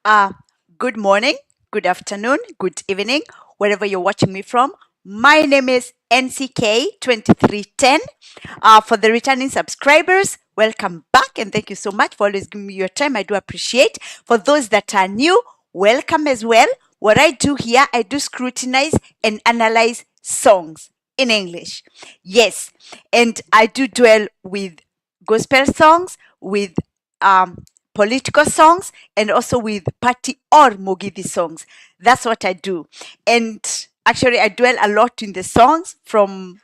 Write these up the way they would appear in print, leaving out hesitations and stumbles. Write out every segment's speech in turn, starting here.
Uh, Good morning, good afternoon, good evening, wherever you're watching me from. My name is NCK2310. For the returning subscribers, welcome back and thank you so much for always giving me your time. I do appreciate. For those that are new, welcome as well. What I do here, I do scrutinize and analyze songs in English. Yes, and I do dwell with gospel songs, with political songs, and also with party or Mugithi songs. That's what I do. And actually, I dwell a lot in the songs from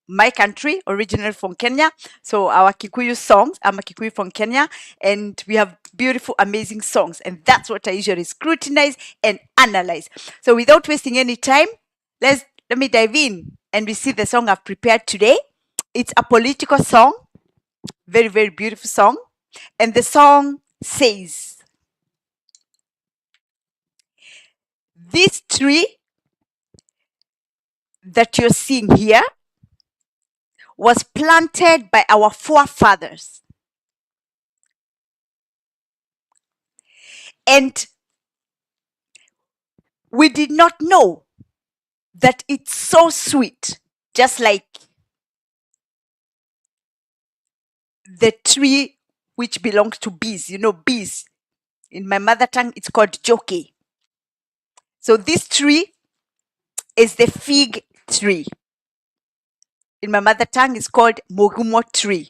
my country, originally from Kenya. So our Kikuyu songs, I'm a Kikuyu from Kenya, and we have beautiful, amazing songs. And that's what I usually scrutinize and analyze. So without wasting any time, let me dive in and we see the song I've prepared today. It's a political song, very, very beautiful song. And the song says, this tree that you're seeing here was planted by our forefathers. And we did not know that it's so sweet, just like the tree which belongs to bees. You know, bees. In my mother tongue, it's called joke. So this tree is the fig tree. In my mother tongue, it's called mogumo tree.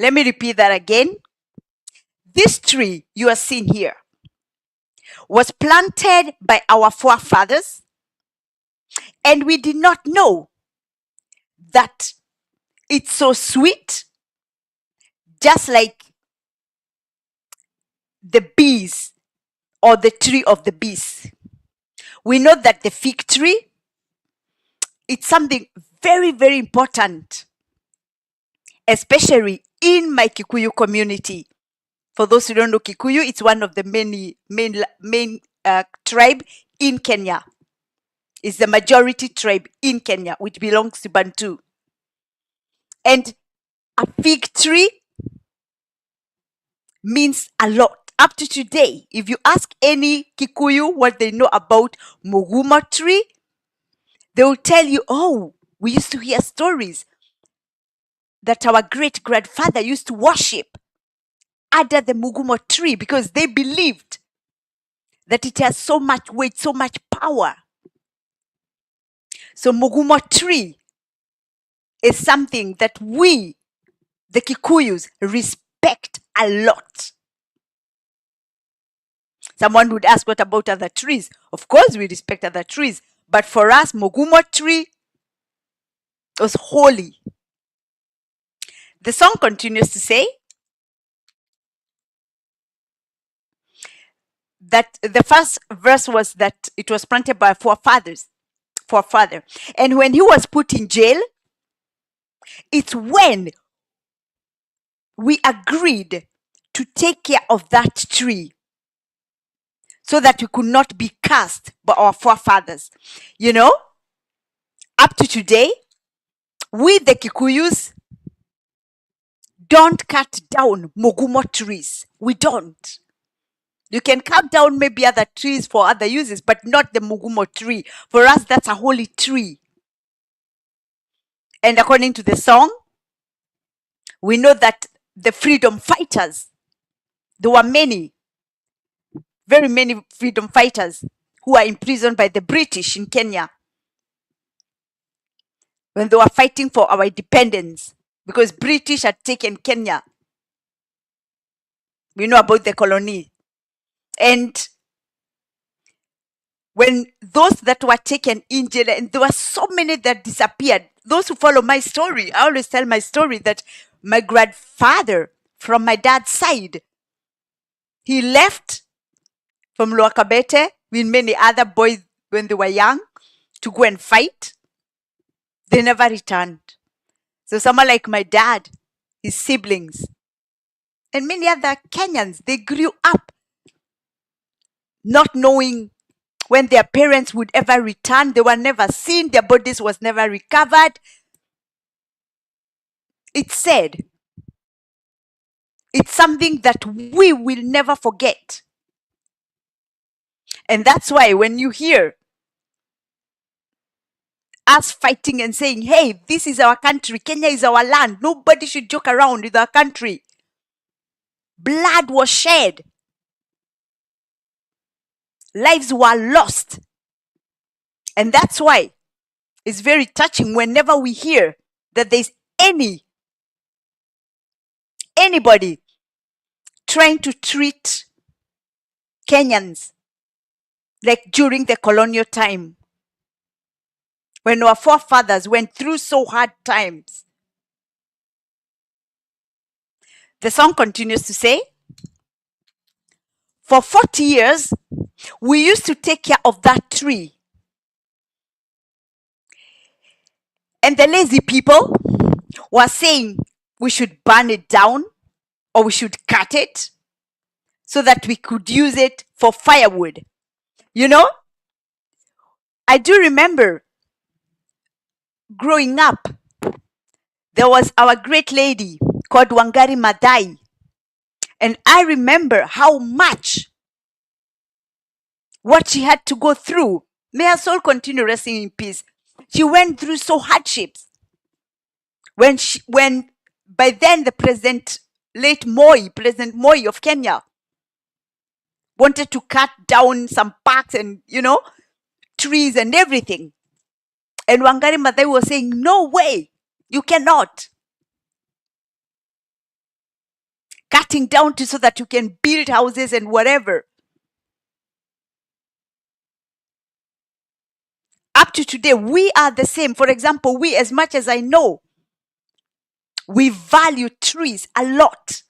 Let me repeat that again. This tree you are seeing here was planted by our forefathers, and we did not know that it's so sweet, just like the bees or the tree of the bees. We know that the fig tree, it's something very, very important, especially in my Kikuyu community. For those who don't know Kikuyu, it's one of the main tribe in Kenya. It's the majority tribe in Kenya, which belongs to Bantu. And a fig tree means a lot. Up to today, if you ask any Kikuyu what they know about Muguma tree, they will tell you, oh, we used to hear stories that our great grandfather used to worship under the Mugumo tree because they believed that it has so much weight, so much power. So Mugumo tree is something that we, the Kikuyus, respect a lot. Someone would ask, what about other trees? Of course, we respect other trees. But for us, Mugumo tree was holy. The song continues to say that the first verse was that it was planted by forefather. And when he was put in jail, it's when we agreed to take care of that tree so that we could not be cursed by our forefathers. You know, up to today, we the Kikuyus don't cut down Mugumo trees. We don't. You can cut down maybe other trees for other uses, but not the Mugumo tree. For us, that's a holy tree. And according to the song, we know that the freedom fighters, there were many, very many freedom fighters who were imprisoned by the British in Kenya when they were fighting for our independence because British had taken Kenya. We know about the Colonial. And when those that were taken in jail, and there were so many that disappeared. Those who follow my story, I always tell my story that my grandfather from my dad's side, he left from Luakabete with many other boys when they were young to go and fight. They never returned. So someone like my dad, his siblings, and many other Kenyans, they grew up not knowing when their parents would ever return. They were never seen. Their bodies was never recovered. It's sad. It's something that we will never forget. And that's why when you hear us fighting and saying, hey, this is our country, Kenya is our land, nobody should joke around with our country. Blood was shed. Lives were lost. And that's why it's very touching whenever we hear that there's anybody trying to treat Kenyans like during the colonial time, when our forefathers went through so hard times. The song continues to say, for 40 years, we used to take care of that tree. And the lazy people were saying we should burn it down or we should cut it so that we could use it for firewood. You know, I do remember growing up, there was our great lady called Wangari Maathai. And I remember how much what she had to go through. May her soul continue resting in peace. She went through so hardships. When by then the President Moi of Kenya, wanted to cut down some parks and, trees and everything. And Wangari Maathai was saying, no way, you cannot. Cutting down so that you can build houses and whatever. Up to today, we are the same. For example, we, as much as I know, we value trees a lot.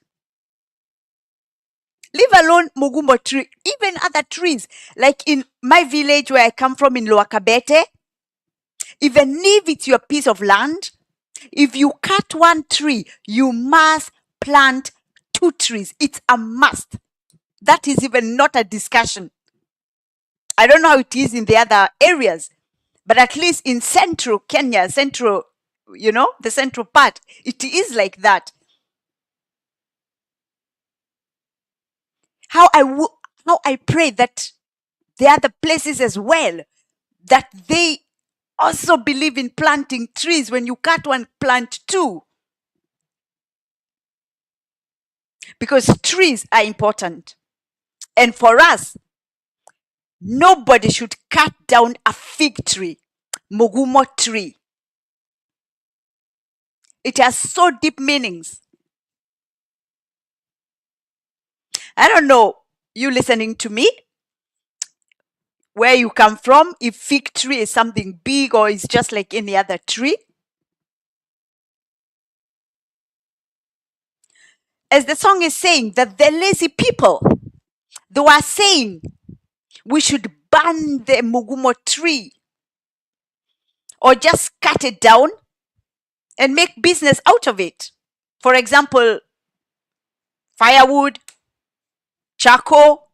Leave alone Mugumo tree, even other trees. Like in my village where I come from in Lower Kabete, even if it's your piece of land, if you cut one tree, you must plant 2 trees. It's a must. That is even not a discussion. I don't know how it is in the other areas, but at least in central Kenya, the central part, it is like that. How I pray that there are the places as well that they also believe in planting trees. When you cut one, plant 2. Because trees are important. And for us, nobody should cut down a fig tree, Mugumo tree. It has so deep meanings. I don't know, you listening to me, where you come from, if fig tree is something big or it's just like any other tree. As the song is saying, that the lazy people, they were saying we should burn the Mugumo tree or just cut it down and make business out of it. For example, firewood, charcoal.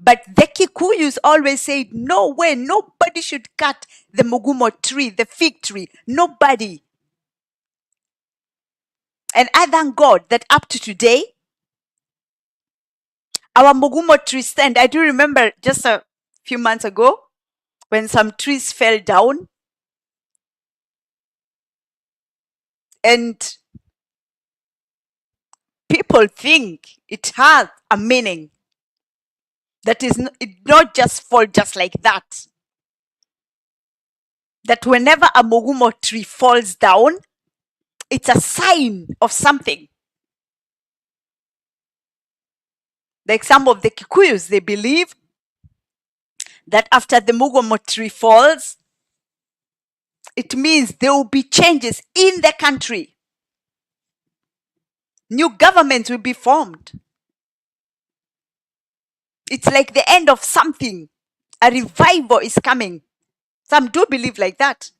But the Kikuyus always said, no way, nobody should cut the Mugumo tree, the fig tree. Nobody. And I thank God that up to today, our Mugumo tree stand. I do remember just a few months ago when some trees fell down and people think it has a meaning. That is it not just fall just like that. That whenever a Mugumo tree falls down, it's a sign of something. Like some of the Kikuyus, they believe that after the Mugumo tree falls, it means there will be changes in the country. New governments will be formed. It's like the end of something. A revival is coming. Some do believe like that.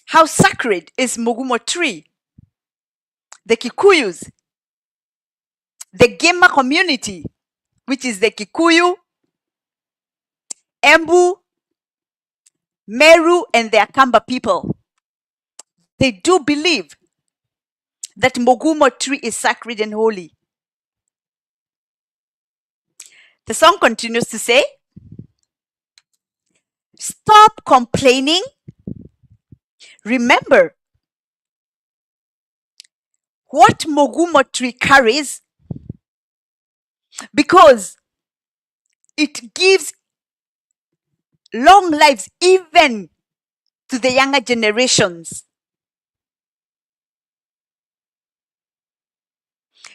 How sacred is Mugumo tree? The Kikuyus, the Gema community, which is the Kikuyu, Embu, Meru, and the Akamba people. They do believe that Mogumo tree is sacred and holy. The song continues to say, stop complaining. Remember what Mogumo tree carries, because it gives long lives even to the younger generations.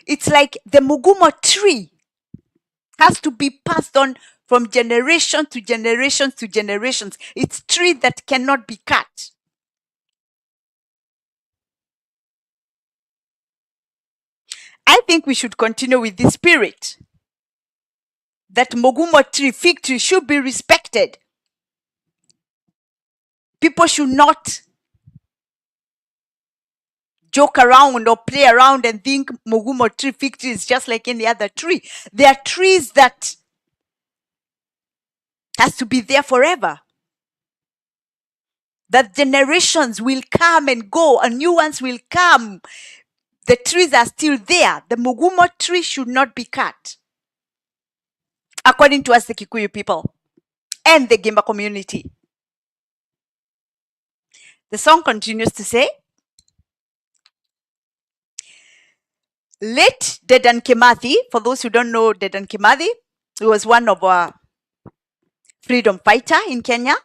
It's like the Mugumo tree has to be passed on from generation to generation to generations. It's a tree that cannot be cut. I think we should continue with this spirit that Mogumo tree, fig tree, should be respected. People should not joke around or play around and think Mogumo tree, fig tree is just like any other tree. There are trees that has to be there forever. That generations will come and go, and new ones will come. The trees are still there. The Mugumo tree should not be cut, according to us, the Kikuyu people and the Gema community. The song continues to say, late Dedan Kimathi, for those who don't know Dedan Kimathi, he was one of our freedom fighter in Kenya.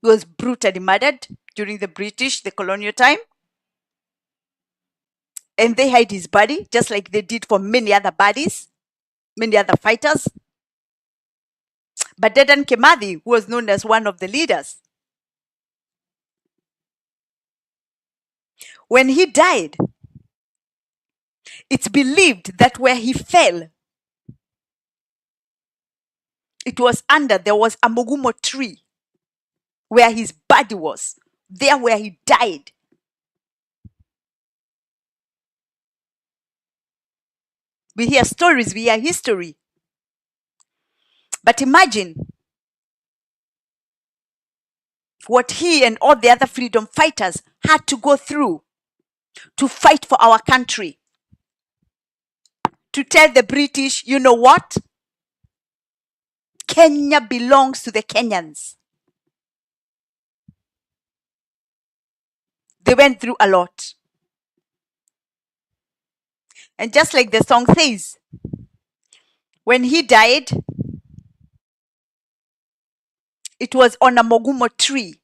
He was brutally murdered during the British, the colonial time. And they hid his body, just like they did for many other bodies, many other fighters. But Dedan Kimathi, who was known as one of the leaders, when he died, it's believed that where he fell, it was there was a Mugumo tree where his body was, there where he died. We hear stories, we hear history. But imagine what he and all the other freedom fighters had to go through to fight for our country. To tell the British, you know what? Kenya belongs to the Kenyans. They went through a lot. And just like the song says, when he died, it was on a Mogumo tree.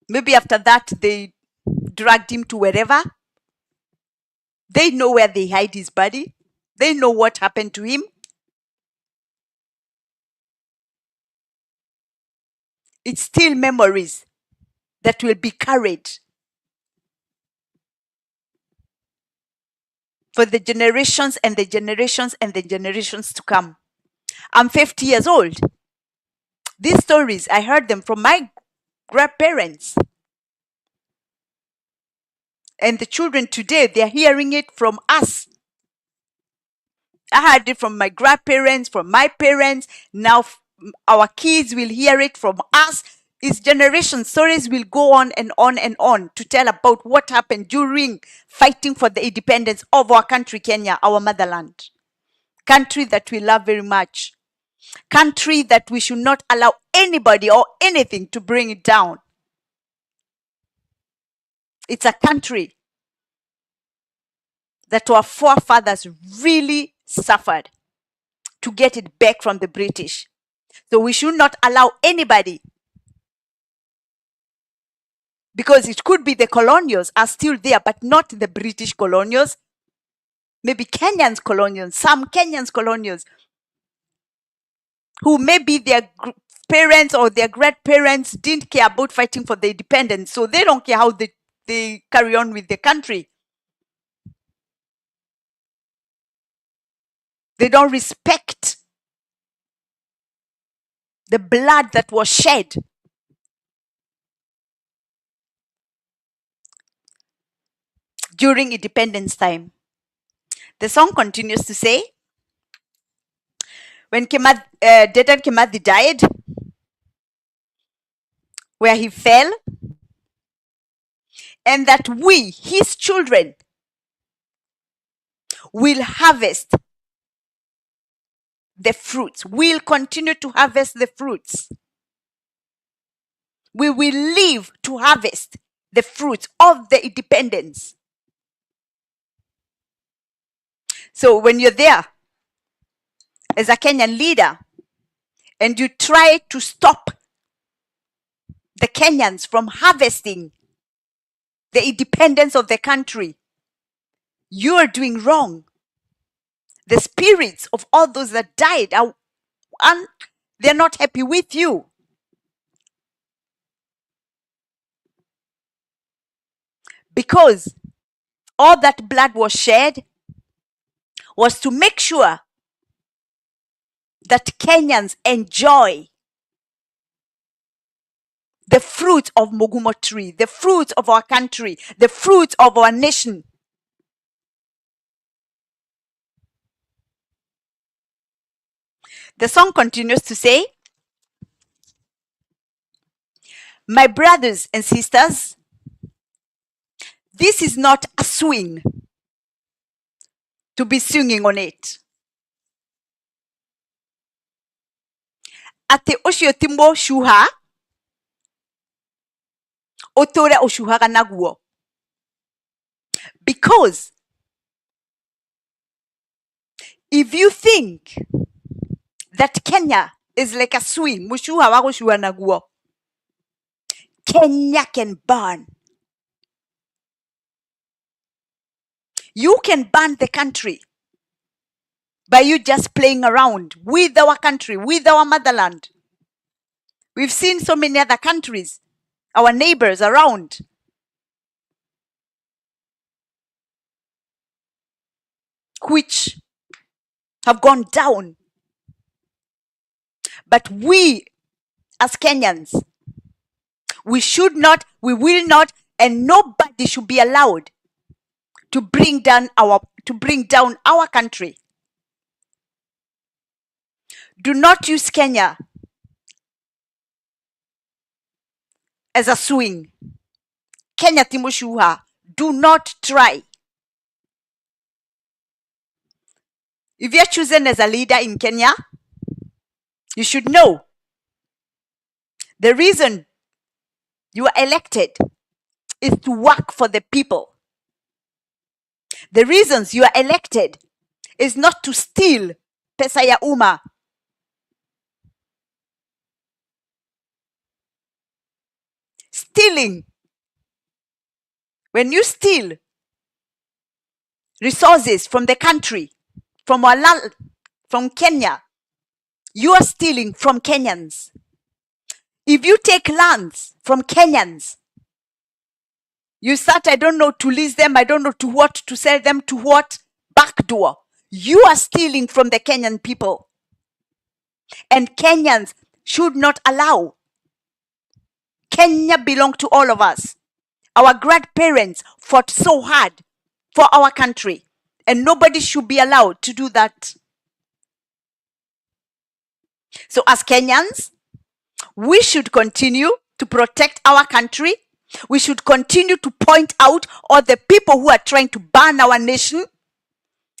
Maybe after that, they dragged him to wherever. They know where they hide his body. They know what happened to him. It's still memories that will be carried for the generations and the generations and the generations to come. I'm 50 years old. These stories, I heard them from my grandparents. And the children today, they're hearing it from us. I heard it from my grandparents, from my parents. Now our kids will hear it from us. Its generation stories will go on and on and on to tell about what happened during fighting for the independence of our country, Kenya, our motherland. Country that we love very much. Country that we should not allow anybody or anything to bring it down. It's a country that our forefathers really suffered to get it back from the British. So we should not allow anybody, because it could be the colonials are still there, but not the British colonials. Maybe Kenyans colonials, some Kenyans colonials, who maybe their parents or their grandparents didn't care about fighting for the independence, so they don't care how they carry on with the country. They don't respect the blood that was shed. During independence time. The song continues to say, when Dedan Kimathi died, where he fell, and that we, his children, will harvest the fruits. We'll continue to harvest the fruits. We will live to harvest the fruits of the independence. So when you're there as a Kenyan leader and you try to stop the Kenyans from harvesting the independence of the country, you are doing wrong. The spirits of all those that died they're not happy with you. Because all that blood was shed was to make sure that Kenyans enjoy the fruit of Mogumo tree, the fruit of our country, the fruit of our nation. The song continues to say, my brothers and sisters, this is not a swing to be singing on it. Ate ucio timo shuha, otore oshuhaga naguo. Because if you think that Kenya is like a swing, mushuha wago shuha naguo, Kenya can burn. You can burn the country by you just playing around with our country, with our motherland. We've seen so many other countries, our neighbors around, which have gone down. But we, as Kenyans, we should not, we will not, and nobody should be allowed to bring down our country. Do not use Kenya as a swing. Kenya Timushuha, do not try. If you're chosen as a leader in Kenya, you should know the reason you are elected is to work for the people. The reasons you are elected is not to steal pesa ya umma. Stealing. When you steal resources from the country, from our land, from Kenya, you are stealing from Kenyans. If you take lands from Kenyans, you start, I don't know, to lease them, I don't know to what, to sell them to what, backdoor. You are stealing from the Kenyan people. And Kenyans should not allow. Kenya belongs to all of us. Our grandparents fought so hard for our country, and nobody should be allowed to do that. So as Kenyans, we should continue to protect our country. We should continue to point out all the people who are trying to burn our nation.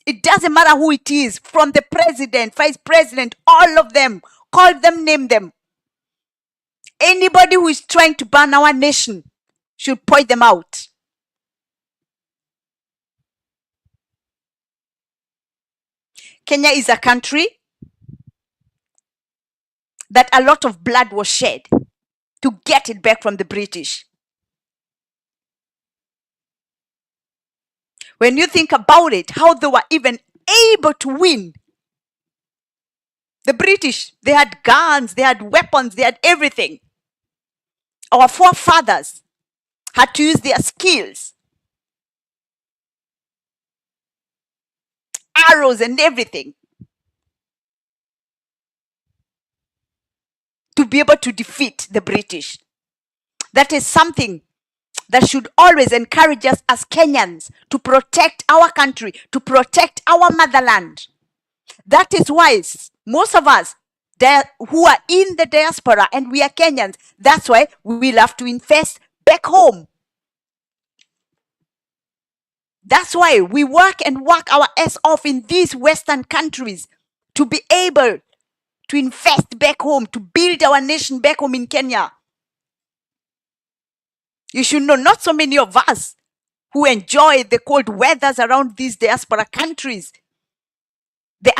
It doesn't matter who it is, from the president, vice president, all of them. Call them, name them. Anybody who is trying to burn our nation should point them out. Kenya is a country that a lot of blood was shed to get it back from the British. When you think about it, how they were even able to win. The British, they had guns, they had weapons, they had everything. Our forefathers had to use their skills, arrows and everything, to be able to defeat the British. That is something that should always encourage us as Kenyans to protect our country, to protect our motherland. That is why most of us who are in the diaspora, and we are Kenyans. That's why we love to invest back home. That's why we work our ass off in these Western countries to be able to invest back home, to build our nation back home in Kenya. You should know, not so many of us who enjoy the cold weathers around these diaspora countries, the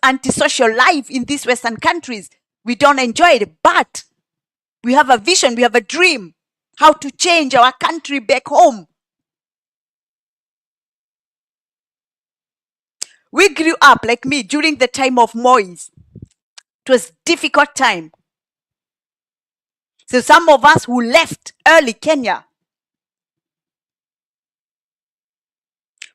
antisocial life in these Western countries. We don't enjoy it, but we have a vision, we have a dream, how to change our country back home. We grew up, like me, during the time of Moise. It was a difficult time. So some of us who left early Kenya,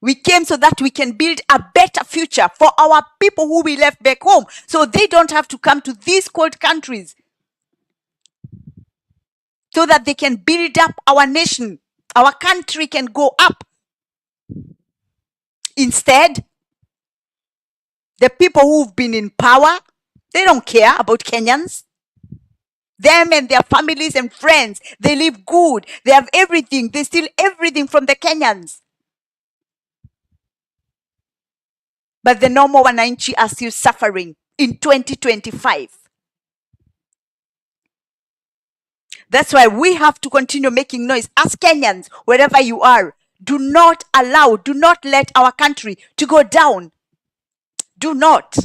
we came so that we can build a better future for our people who we left back home, so they don't have to come to these cold countries, so that they can build up our nation. Our country can go up. Instead, the people who've been in power, they don't care about Kenyans. Them and their families and friends, they live good. They have everything. They steal everything from the Kenyans. But the normal wananchi are still suffering in 2025. That's why we have to continue making noise as Kenyans, wherever you are. Do not let our country to go down. Do not.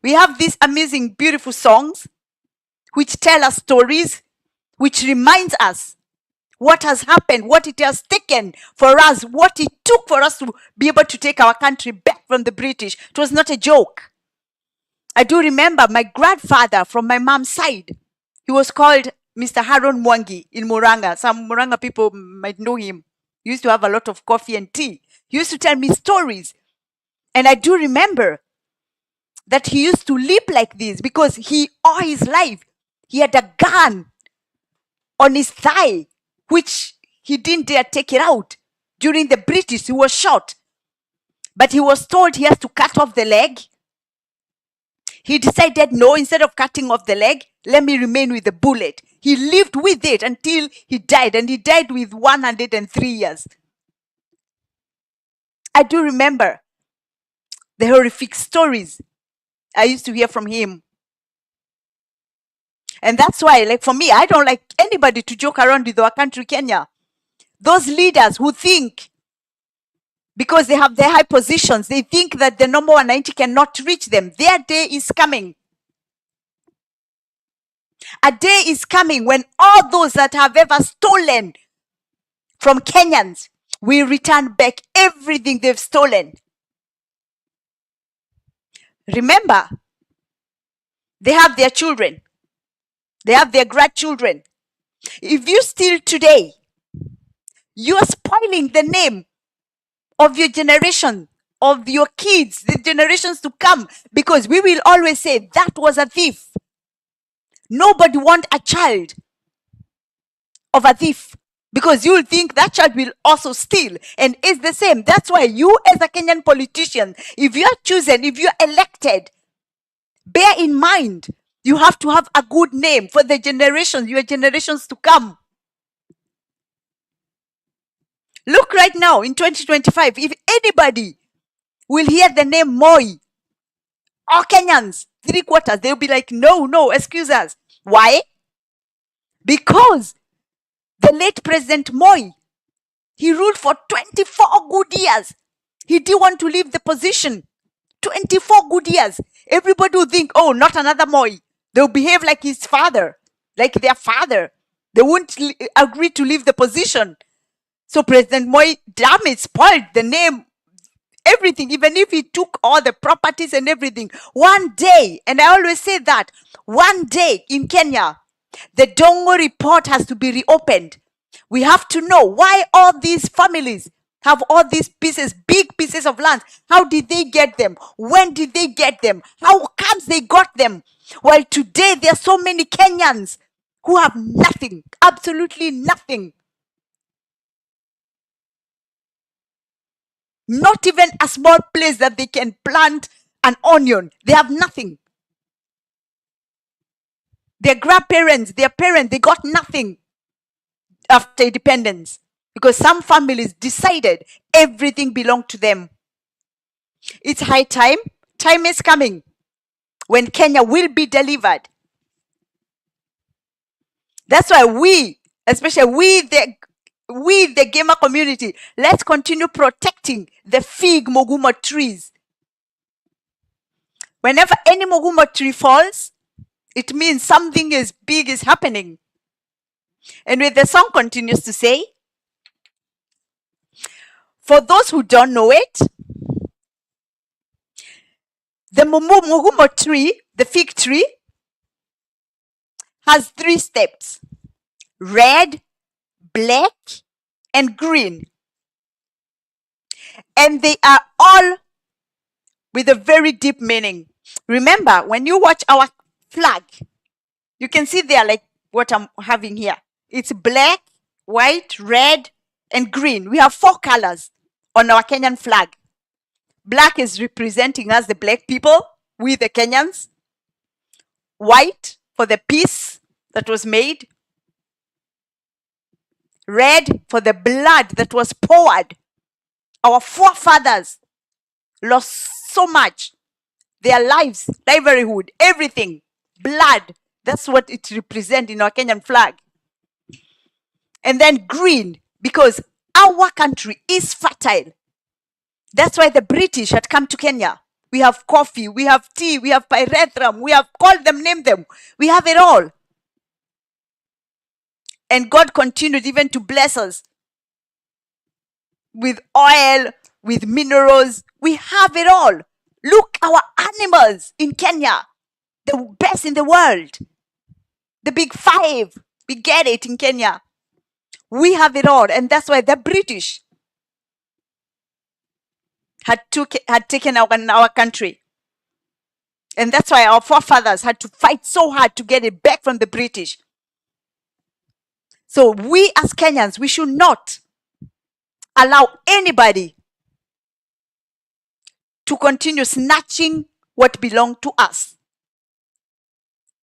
We have these amazing, beautiful songs which tell us stories, which reminds us what has happened, what it has taken for us, what it took for us to be able to take our country back from the British. It was not a joke. I do remember my grandfather from my mom's side. He was called Mr. Haron Mwangi in Muranga. Some Muranga people might know him. He used to have a lot of coffee and tea. He used to tell me stories. And I do remember that he used to live like this because all his life, he had a gun on his thigh, which he didn't dare take it out. During the British, he was shot. But he was told he has to cut off the leg. He decided, no, instead of cutting off the leg, let me remain with the bullet. He lived with it until he died, and he died with 103 years. I do remember the horrific stories I used to hear from him. And that's why, like for me, I don't like anybody to joke around with our country, Kenya. Those leaders who think, because they have their high positions, they think that the number 190 cannot reach them. Their day is coming. A day is coming when all those that have ever stolen from Kenyans will return back everything they've stolen. Remember, they have their children. They have their grandchildren. If you steal today, you are spoiling the name of your generation, of your kids, the generations to come, because we will always say that was a thief. Nobody wants a child of a thief, because you will think that child will also steal, and it's the same. That's why you, as a Kenyan politician, if you are chosen, if you are elected, bear in mind, you have to have a good name for the generations, your generations to come. Look right now in 2025, if anybody will hear the name Moi, all Kenyans, 3/4, they'll be like, no, excuse us. Why? Because the late President Moi, he ruled for 24 good years. He didn't want to leave the position. 24 good years. Everybody will think, oh, not another Moi. They'll behave like his father, like their father. They won't agree to leave the position. So President Moi, damn it, spoiled the name, everything, even if he took all the properties and everything. One day, and I always say that, one day in Kenya, the Dongo report has to be reopened. We have to know why all these families have all these pieces, big pieces of land. How did they get them? When did they get them? How comes they got them? Well, today there are so many Kenyans who have nothing, absolutely nothing. Not even a small place that they can plant an onion. They have nothing. Their grandparents, their parents, they got nothing after independence because some families decided everything belonged to them. It's high time. Time is coming when Kenya will be delivered. That's why we, especially we the Gema community, let's continue protecting the fig mogumo trees. Whenever any mogumo tree falls, it means something is big is happening. And with the song continues to say, for those who don't know it, the mogumo tree, the fig tree, has 3 steps: red, black, and green. And they are all with a very deep meaning. Remember, when you watch our flag, you can see there like what I'm having here. It's black, white, red, and green. We have 4 colors on our Kenyan flag. Black is representing us, the black people, we the Kenyans. White for the peace that was made. Red for the blood that was poured. Our forefathers lost so much. Their lives, livelihood, everything. Blood. That's what it represents in our Kenyan flag. And then green, because our country is fertile. That's why the British had come to Kenya. We have coffee, we have tea, we have pyrethrum, we have, call them, name them. We have it all. And God continued even to bless us with oil, with minerals. We have it all. Look, our animals in Kenya, the best in the world. The big 5, we get it in Kenya. We have it all. And that's why the British had taken our country. And that's why our forefathers had to fight so hard to get it back from the British. So we as Kenyans, we should not allow anybody to continue snatching what belonged to us.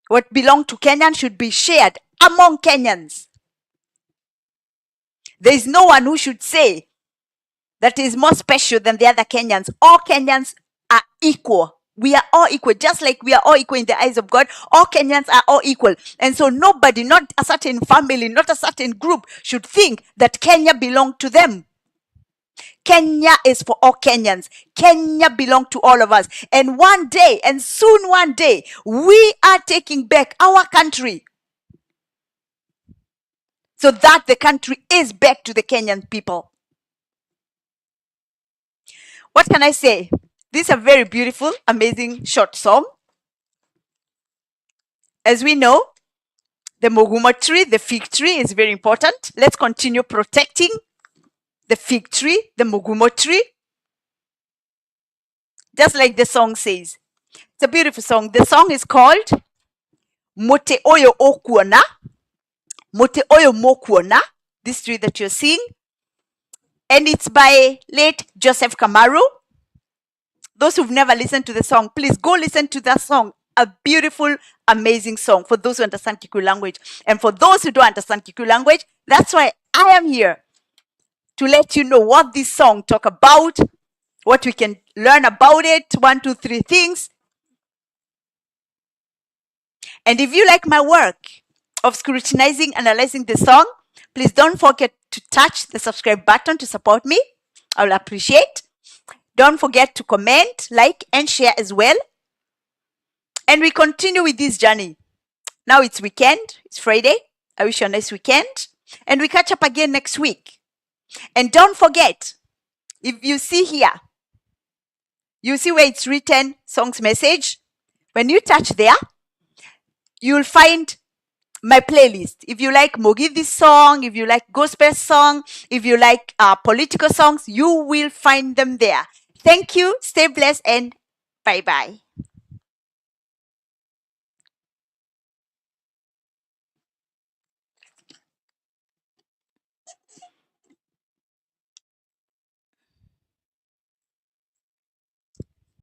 What belonged to Kenyans should be shared among Kenyans. There is no one who should say that is more special than the other Kenyans. All Kenyans are equal. We are all equal, just like we are all equal in the eyes of God. All Kenyans are all equal. And so nobody, not a certain family, not a certain group, should think that Kenya belongs to them. Kenya is for all Kenyans. Kenya belongs to all of us. And one day, and soon one day, we are taking back our country so that the country is back to the Kenyan people. What can I say? This is a very beautiful, amazing short song. As we know, the mogumo tree, the fig tree, is very important. Let's continue protecting the fig tree, the mogumo tree. Just like the song says. It's a beautiful song. The song is called Mote Oyo Okuona. Mote Oyo Mokuona. This tree that you're seeing. And it's by late Joseph Kamaru. Those who've never listened to the song, please go listen to that song. A beautiful, amazing song for those who understand Kikuyu language. And for those who don't understand Kikuyu language, that's why I am here to let you know what this song talk about, what we can learn about it, 1, 2, 3 things. And if you like my work of scrutinizing, analyzing the song, please don't forget to touch the subscribe button to support me. I will appreciate. Don't forget to comment, like, and share as well. And we continue with this journey. Now it's weekend. It's Friday. I wish you a nice weekend. And we catch up again next week. And don't forget, if you see here, you see where it's written, songs message. When you touch there, you'll find my playlist. If you like Mogithi song, if you like gospel song, if you like political songs, you will find them there. Thank you. Stay blessed and bye-bye.